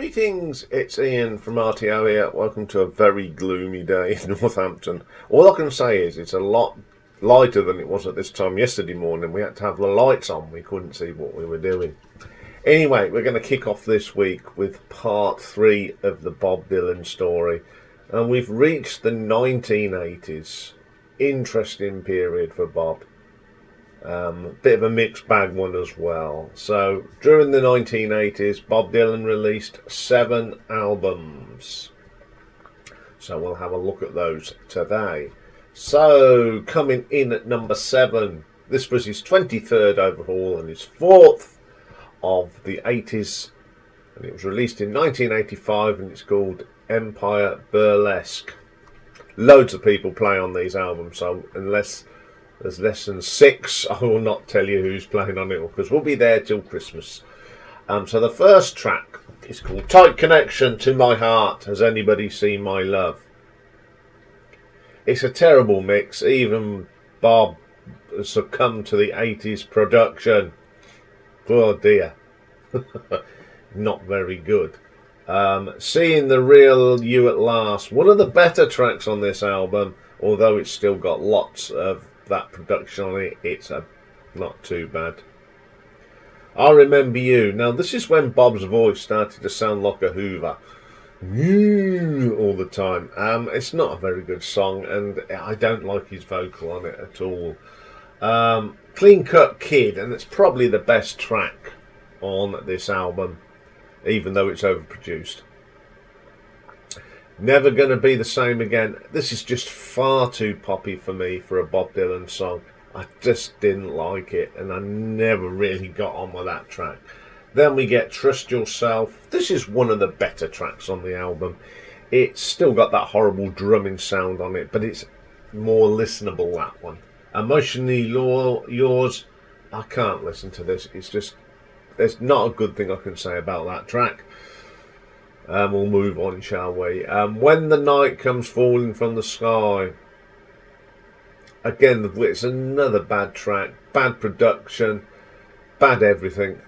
Greetings, it's Ian from RTO here. Welcome to a very gloomy day in Northampton. All I can say is it's a lot lighter than it was at this time yesterday morning. We had to have the lights on, we couldn't see what we were doing. Anyway, we're going to kick off this week with part 3 of the Bob Dylan story. And we've reached the 1980s. Interesting period for Bob. Bit of a mixed bag one as well. So during the 1980s, Bob Dylan released 7 albums. So we'll have a look at those today. So coming in at number 7, this was his 23rd overhaul and his 4th of the 80s. And it was released in 1985 and it's called Empire Burlesque. Loads of people play on these albums, so unless there's less than 6, I will not tell you who's playing on it because we'll be there till Christmas. So the first track is called Tight Connection to My Heart. Has anybody seen my love? It's a terrible mix. Even Bob succumbed to the 80s production. Oh dear. Not very good. Seeing the Real You at Last. One of the better tracks on this album, although it's still got lots of that production on it, it's not too bad. I Remember You. Now this is when Bob's voice started to sound like a Hoover all the time. It's not a very good song and I don't like his vocal on it at all. Clean Cut Kid, and it's probably the best track on this album, even though it's overproduced. Never Gonna Be the Same Again. This is just far too poppy for me for a Bob Dylan song. I just didn't like it and I never really got on with that track. Then we get Trust Yourself. This is one of the better tracks on the album. It's still got that horrible drumming sound on it, but it's more listenable, that one. Emotionally Yours. I can't listen to this. It's just, there's not a good thing I can say about that track. We'll move on, shall we? When the Night Comes Falling from the Sky. Again, it's another bad track. Bad production. Bad everything.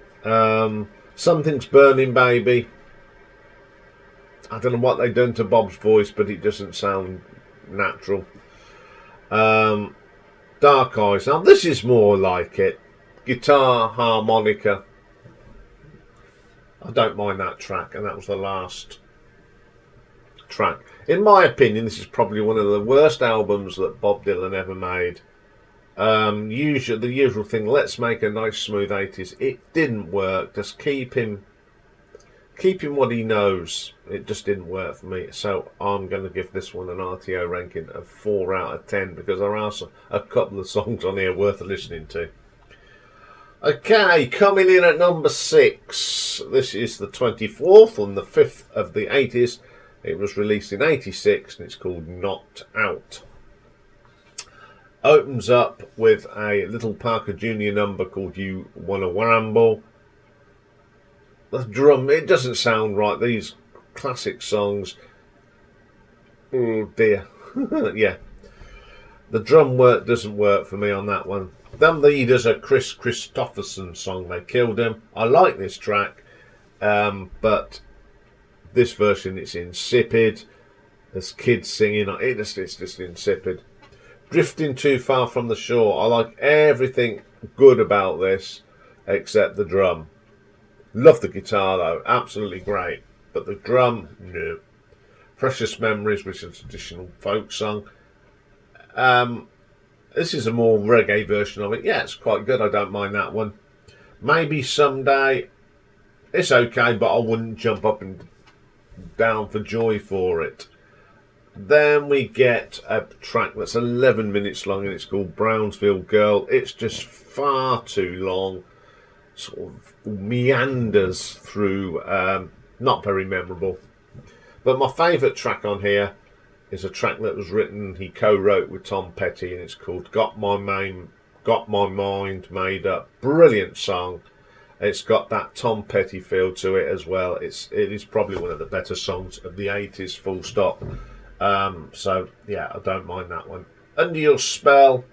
Something's Burning Baby. I don't know what they've done to Bob's voice, but it doesn't sound natural. Dark Eyes. Now this is more like it. Guitar, harmonica. I don't mind that track, and that was the last track. In my opinion, this is probably one of the worst albums that Bob Dylan ever made. Usually, the usual thing, let's make a nice smooth 80s. It didn't work. Just keep him what he knows. It just didn't work for me. So I'm going to give this one an RTO ranking of 4 out of 10 because there are a couple of songs on here worth listening to. Okay, coming in at number 6. This is the 24th and the 5th of the 80s. It was released in 86 and it's called Knocked Out. Opens up with a Little Parker Jr. number called You Wanna Ramble. The drum, it doesn't sound right. These classic songs. Oh dear. Yeah. The drum work doesn't work for me on that one. Then he does a Chris Christopherson song, They Killed Him. I like this track, but this version, it's insipid. There's kids singing, it's just insipid. Drifting Too Far from the Shore. I like everything good about this except the drum. Love the guitar though, absolutely great. But the drum, no. Precious Memories, which is a traditional folk song. This is a more reggae version of it. Yeah, it's quite good. I don't mind that one. Maybe Someday. It's okay, but I wouldn't jump up and down for joy for it. Then we get a track that's 11 minutes long and it's called Brownsville Girl. It's just far too long. Sort of meanders through. Not very memorable. But my favourite track on here is a track that was written, he co-wrote with Tom Petty, and it's called Got My Mind Made Up. Brilliant song. It's got that Tom Petty feel to it as well. It is probably one of the better songs of the 80s, full stop. So yeah, I don't mind that one. Under Your Spell.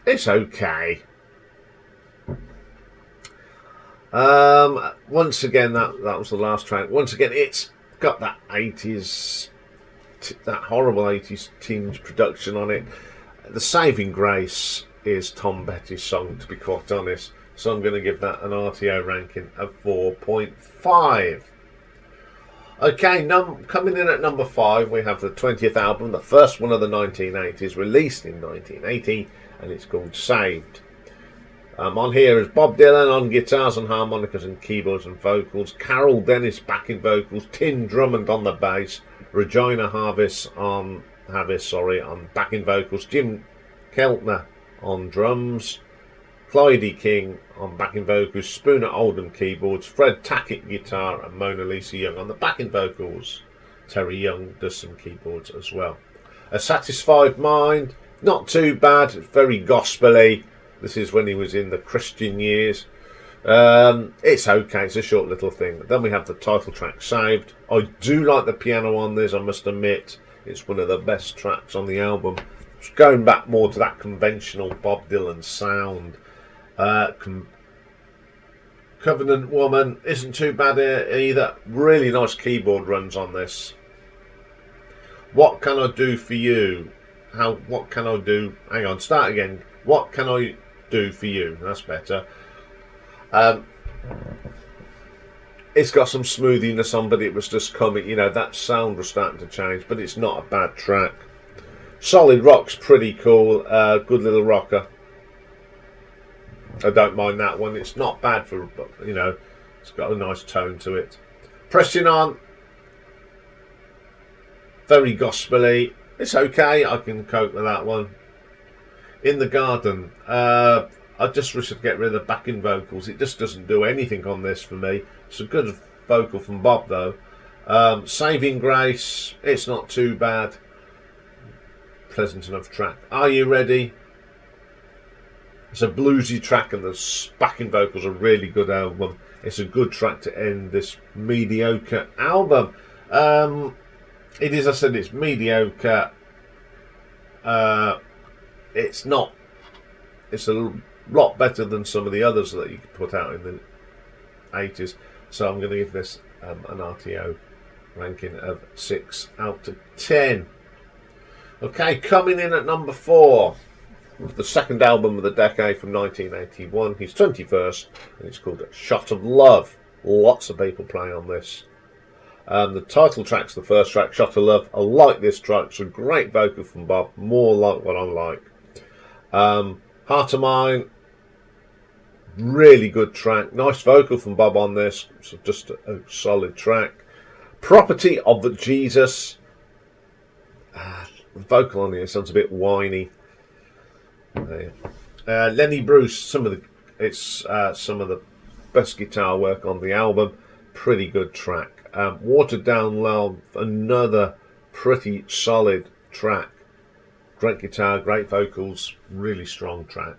It's okay. Once again, that was the last track. Once again, it's got that 80s, that horrible 80s tinge production on it. The saving grace is Tom Petty's song, to be quite honest. So I'm going to give that an RTO ranking of 4.5. Okay, coming in at number 5, we have the 20th album, the first one of the 1980s, released in 1980, and it's called Saved. On here is Bob Dylan on guitars and harmonicas and keyboards and vocals, Carol Dennis backing vocals, Tim Drummond on the bass, Regina on backing vocals, Jim Keltner on drums, Clyde King on backing vocals, Spooner Oldham keyboards, Fred Tackett guitar, and Mona Lisa Young on the backing vocals. Terry Young does some keyboards as well. A Satisfied Mind, not too bad, very gospel-y. This is when he was in the Christian years. It's okay, it's a short little thing. Then we have the title track, Saved. I do like the piano on this, I must admit. It's one of the best tracks on the album. It's going back more to that conventional Bob Dylan sound. Covenant Woman isn't too bad either. Really nice keyboard runs on this. What Can I Do For You? What can I do? Hang on, start again. What Can I Do For You? That's better. It's got some smoothiness on, but it was just coming, that sound was starting to change, but it's not a bad track. Solid Rock's pretty cool, good little rocker. I don't mind that one. It's not bad for, it's got a nice tone to it. Pressing On, very gospel-y. It's okay, I can cope with that one. In the Garden, I just wish I'd get rid of the backing vocals. It just doesn't do anything on this for me. It's a good vocal from Bob though. Saving Grace, it's not too bad. Pleasant enough track. Are You Ready? It's a bluesy track and the backing vocals are really good album. It's a good track to end this mediocre album. It is, I said, it's mediocre. It's not. It's a lot better than some of the others that you could put out in the 80s. So I'm going to give this an RTO ranking of 6 out of 10. Okay, coming in at number 4. The second album of the decade from 1981, his 21st, and it's called Shot of Love. Lots of people play on this. The title track's the first track, Shot of Love. I like this track. It's a great vocal from Bob, more like what I like. Heart of Mine, really good track. Nice vocal from Bob on this. So just a solid track. Property of Jesus. The vocal on here sounds a bit whiny. Lenny Bruce, some of the best guitar work on the album. Pretty good track. Watered Down Love, another pretty solid track. Great guitar, great vocals, really strong track.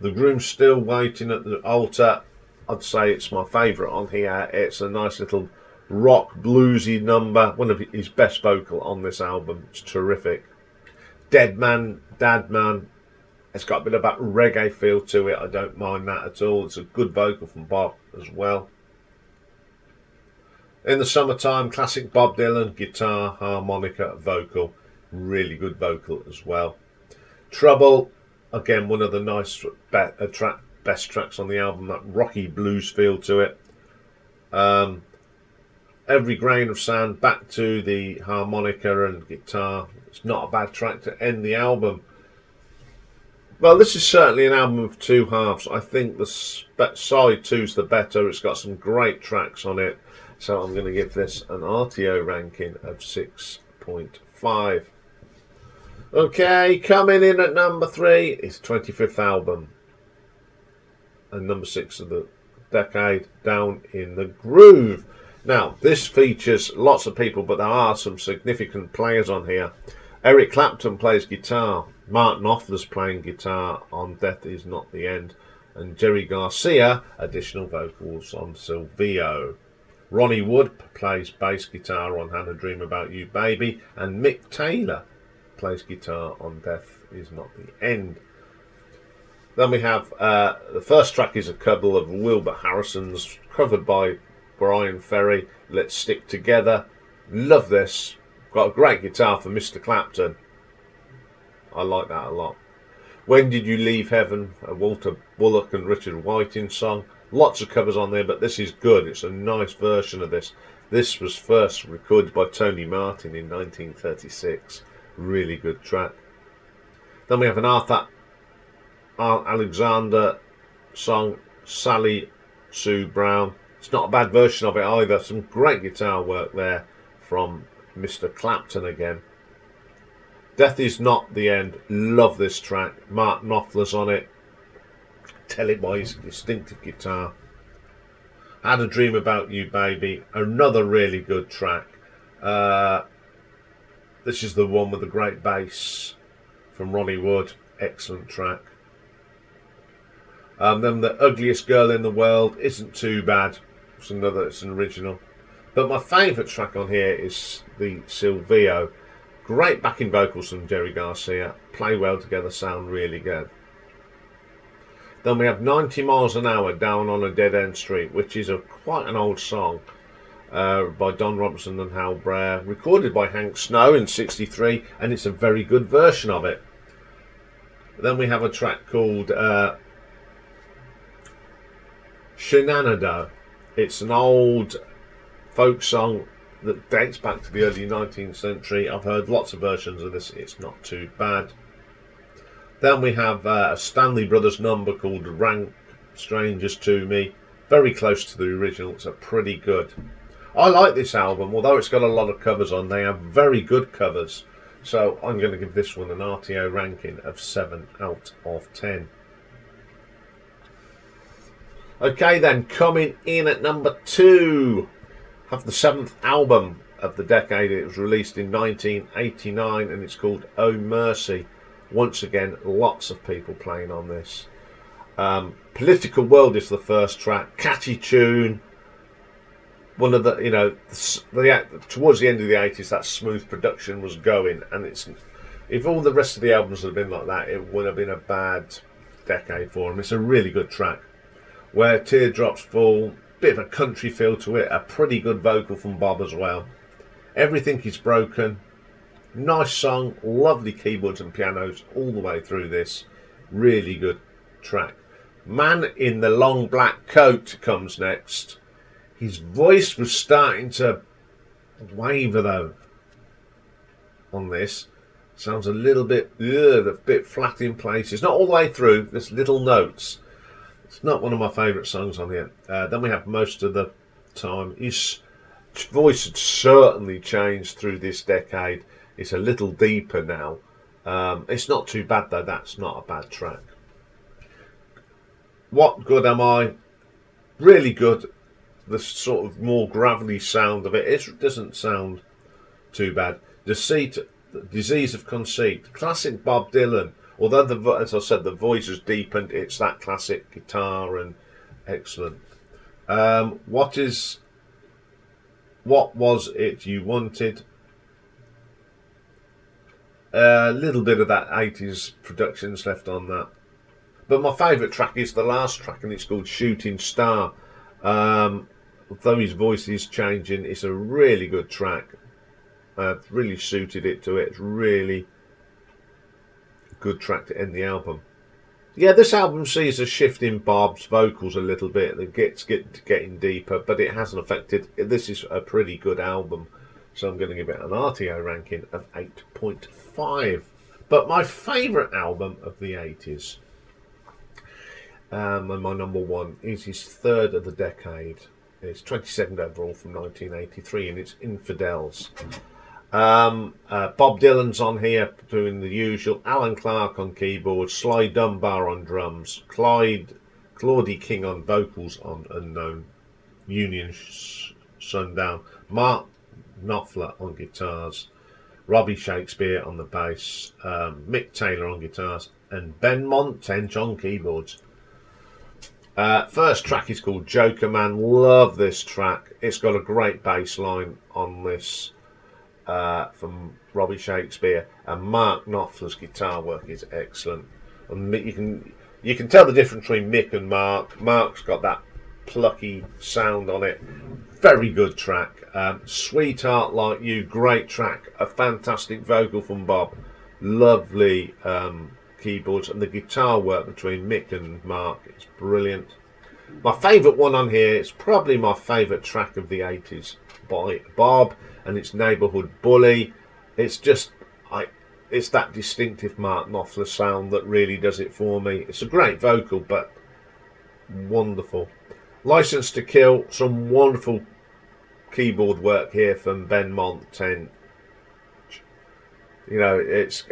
The Groom's Still Waiting at the Altar, I'd say it's my favourite on here. It's a nice little rock bluesy number, one of his best vocal on this album. It's terrific. Dead Man, Dad Man, it's got a bit of that reggae feel to it. I don't mind that at all. It's a good vocal from Bob as well. In the Summertime, classic Bob Dylan, guitar, harmonica, vocal. Really good vocal as well. Trouble, again, one of the nice best tracks on the album, that rocky blues feel to it. Every Grain of Sand, back to the harmonica and guitar. It's not a bad track to end the album. Well, this is certainly an album of two halves. I think the side two's the better. It's got some great tracks on it. So I'm going to give this an RTO ranking of 6.5. Okay, coming in at number 3 is 25th album. And number 6 of the decade, Down in the Groove. Now, this features lots of people, but there are some significant players on here. Eric Clapton plays guitar. Martin Knopfler's playing guitar on Death Is Not the End. And Jerry Garcia, additional vocals on Silvio. Ronnie Wood plays bass guitar on Had a Dream About You Baby. And Mick Taylor plays guitar on Death Is Not the End. Then we have the first track is a couple of Wilbur Harrison's, covered by Brian Ferry. Let's Stick Together. Love this. Got a great guitar for Mr. Clapton. I like that a lot. When Did You Leave Heaven? A Walter Bullock and Richard Whiting song. Lots of covers on there, but this is good. It's a nice version of this. This was first recorded by Tony Martin in 1936. Really good track. Then we have an Arthur Alexander song, Sally Sue Brown. It's not a bad version of it either. Some great guitar work there from Mr. Clapton again. Death Is Not the End. Love this track. Mark Knopfler's on it. Tell it by his distinctive guitar. Had a Dream About You, Baby. Another really good track. This is the one with the great bass from Ronnie Wood. Excellent track. Then The Ugliest Girl in the World isn't too bad. It's an original. But my favourite track on here is the Silvio. Great backing vocals from Jerry Garcia. Play well together, sound really good. Then we have 90 Miles an Hour, Down on a Dead End Street, which is quite an old song by Don Robinson and Hal Brer, recorded by Hank Snow in '63, and it's a very good version of it. Then we have a track called Shenanado. It's an old folk song that dates back to the early 19th century. I've heard lots of versions of this. It's not too bad. Then we have a Stanley Brothers number called Rank Strangers to Me. Very close to the original. It's a pretty good. I like this album, although it's got a lot of covers on. They have very good covers. So I'm going to give this one an RTO ranking of 7 out of 10. Okay then, coming in at number 2. Have the 7th album of the decade. It was released in 1989 and it's called Oh Mercy. Once again, lots of people playing on this. Political World is the first track. Catchy tune. One of the, towards the end of the 80s, that smooth production was going, and if all the rest of the albums had been like that, it would have been a bad decade for them. It's a really good track. Where Teardrops Fall, bit of a country feel to it, a pretty good vocal from Bob as well. Everything Is Broken. Nice song, lovely keyboards and pianos all the way through this. Really good track. Man in the Long Black Coat comes next. His voice was starting to waver though on this. Sounds a little bit, a bit flat in places. Not all the way through, there's little notes. It's not one of my favourite songs on here. Then we have Most of the Time. His voice had certainly changed through this decade. It's a little deeper now. It's not too bad though. That's not a bad track. What Good Am I? Really good. The sort of more gravelly sound of it doesn't sound too bad. Disease of Conceit. Classic Bob Dylan. Although, as I said, the voice has deepened, it's that classic guitar and excellent. What Was It You Wanted? A little bit of that 80s productions left on that. But my favourite track is the last track, and it's called Shooting Star. Although his voice is changing, it's a really good track. Really suited it to it. It's really good track to end the album. Yeah, this album sees a shift in Bob's vocals a little bit. It gets getting deeper, but it hasn't affected. This is a pretty good album, so I'm going to give it an RTO ranking of 8.5. But my favourite album of the 80s, and my number one, is his third of the decade. It's 22nd overall from 1983, and it's Infidels. Bob Dylan's on here doing the usual. Alan Clark on keyboards, Sly Dunbar on drums, Claudie King on vocals on Unknown, Union Sundown, Mark Knopfler on guitars, Robbie Shakespeare on the bass, Mick Taylor on guitars, and Ben Montench on keyboards. First track is called Joker Man. Love this track. It's got a great bass line on this. From Robbie Shakespeare, and Mark Knopfler's guitar work is excellent. And You can tell the difference between Mick and Mark. Mark's got that plucky sound on it. Very good track. Sweetheart Like You, great track. A fantastic vocal from Bob. Lovely keyboards, and the guitar work between Mick and Mark is brilliant. My favourite one on here is probably my favourite track of the 80s by Bob, and it's Neighbourhood Bully. It's just, it's that distinctive Mark Knopfler sound that really does it for me. It's a great vocal, but wonderful. License to Kill, some wonderful keyboard work here from Ben Montent. You know, it's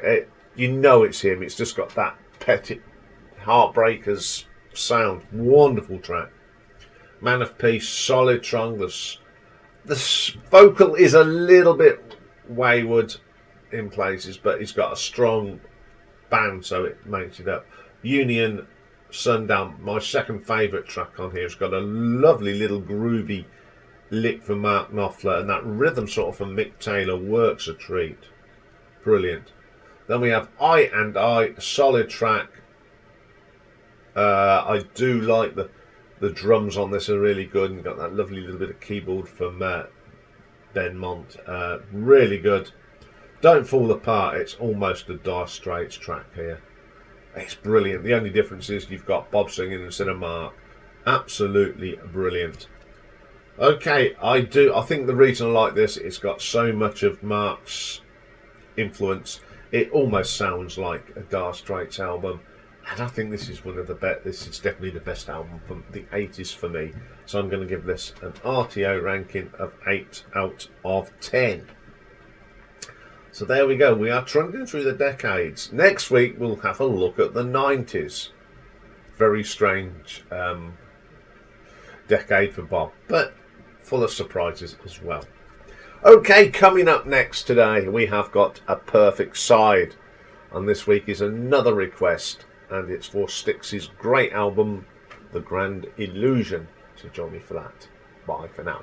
him. It's just got that petty Heartbreakers sound. Wonderful track. Man of Peace, solid trunk. The vocal is a little bit wayward in places, but he's got a strong band, so it makes it up. Union Sundown, my second favourite track on here. It's got a lovely little groovy lick from Mark Knopfler, and that rhythm sort of from Mick Taylor works a treat. Brilliant. Then we have I and I, a solid track. I do like the drums on this are really good, and you've got that lovely little bit of keyboard from Ben Mont. Really good. Don't Fall Apart, it's almost a Dire Straits track here. It's brilliant. The only difference is you've got Bob singing instead of Mark. Absolutely brilliant. Okay, I think the reason I like this, it's got so much of Mark's influence. It almost sounds like a Dire Straits album, and I think this is one of the best. This is definitely the best album from the 80s for me. So I'm going to give this an RTO ranking of 8 out of 10. So there we go. We are trundling through the decades. Next week we'll have a look at the 90s. Very strange decade for Bob, but full of surprises as well. Okay, coming up next today we have got A Perfect Side, and this week is another request, and it's for Styx's great album The Grand Illusion. So join me for that. Bye for now.